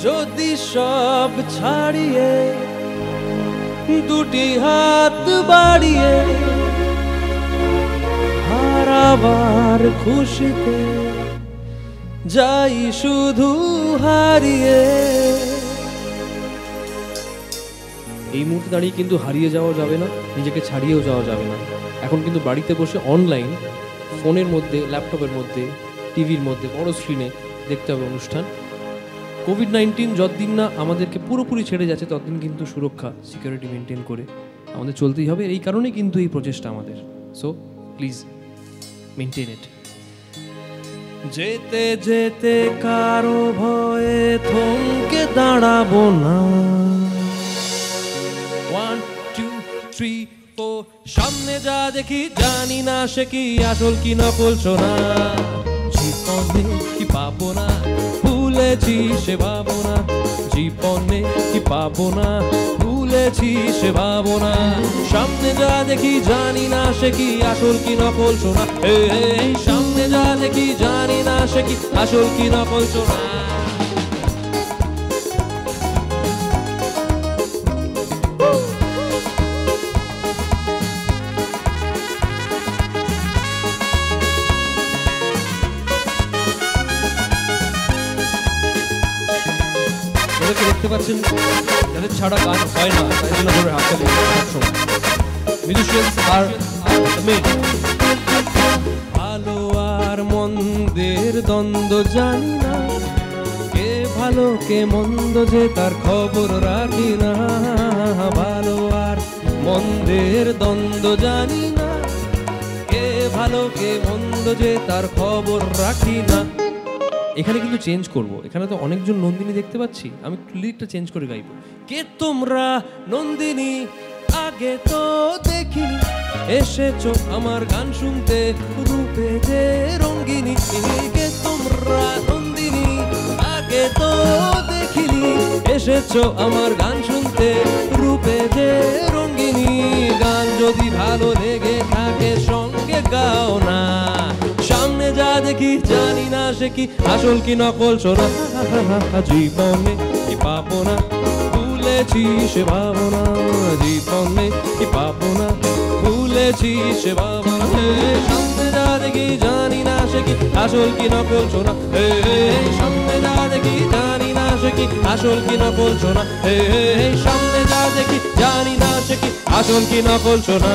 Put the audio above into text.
যদি সব ছাড়িয়ে দুটি হাত বাড়িয়ে হারাবার খুশিতে যাই শুধু হারিয়ে। এই মুহূর্তে দাঁড়িয়ে কিন্তু হারিয়ে যাওয়া যাবে না, নিজেকে ছাড়িয়েও যাওয়া যাবে না। এখন কিন্তু বাড়িতে বসে অনলাইন, ফোনের মধ্যে, ল্যাপটপের মধ্যে, টিভির মধ্যে, বড় স্ক্রিনে দেখতে হবে অনুষ্ঠান। কোভিড-19 যতদিন না আমাদেরকে পুরোপুরি ছেড়ে যাচ্ছে ততদিন কিন্তু সুরক্ষা, সিকিউরিটি মেনটেন করে আমাদের চলতেই হবে। এই কারণেই কিন্তু এই প্রচেষ্টা আমাদের। সো প্লিজ মেনটেন ইট। যেতে যেতে কারো ভয়ে থমকে দাঁড়াবো না। 1 2 3 4 সামনে যা দেখি জানি না সে কি আসল কি নকল সোনা। জীবনে কি পাবো না ভুলেছি সে ভাবনা, জীবনে কি পাবো না ভুলেছি সে ভাবনা। সামনে যা দেখি জানি না সে কি আসল কি নকল সোনা। এই সামনে যা দেখি জানি না সে কি আসল কি নকল সোনা। দেখতে পাচ্ছেন যাদের ছাড়া গান হয় না, তাই জন্য ধরে হাততালি সবসময়। মিউজিশিয়ানস আর মেন। ভালো আর মন্দের দ্বন্দ্ব জানি না, কে ভালো কে মন্দ যে তার খবর রাখি না। ভালো আর মন্দের দ্বন্দ্ব জানি না, কে ভালো কে মন্দ যে তার খবর রাখি না। এখানে কিন্তু চেঞ্জ করব, এখানে তো অনেকজন নন্দিনী দেখতে পাচ্ছি, আমি লিরিকটা চেঞ্জ করে গাইব। কে তোমরা নন্দিনী আগে তো দেখিনি, এসেছো আমার গান শুনতে রূপে যে রঙ্গিনী। কে তোমরা নন্দিনী আগে তো দেখিনি, এসেছো আমার গান শুনতে রূপে যে রঙ্গিনী। গান যদি ভালো লেগে থাকে সঙ্গে গাও না। সামনে যা দেখি জানি না সে কি আসল কি নকল সোনা। জীবনে কি পাবো না ভুলেছি সে ভাবনা, জীবনে কি পাবো না ভুলেছি সে ভাবনা। সামনে যা দেখি জানি না সে কি আসল কি নকল সোনা। সামনে যা দেখি জানি না সে কি আসল কি নকল সোনা। সামনে যা দেখি জানি না সে কি আসল কি নকল সোনা।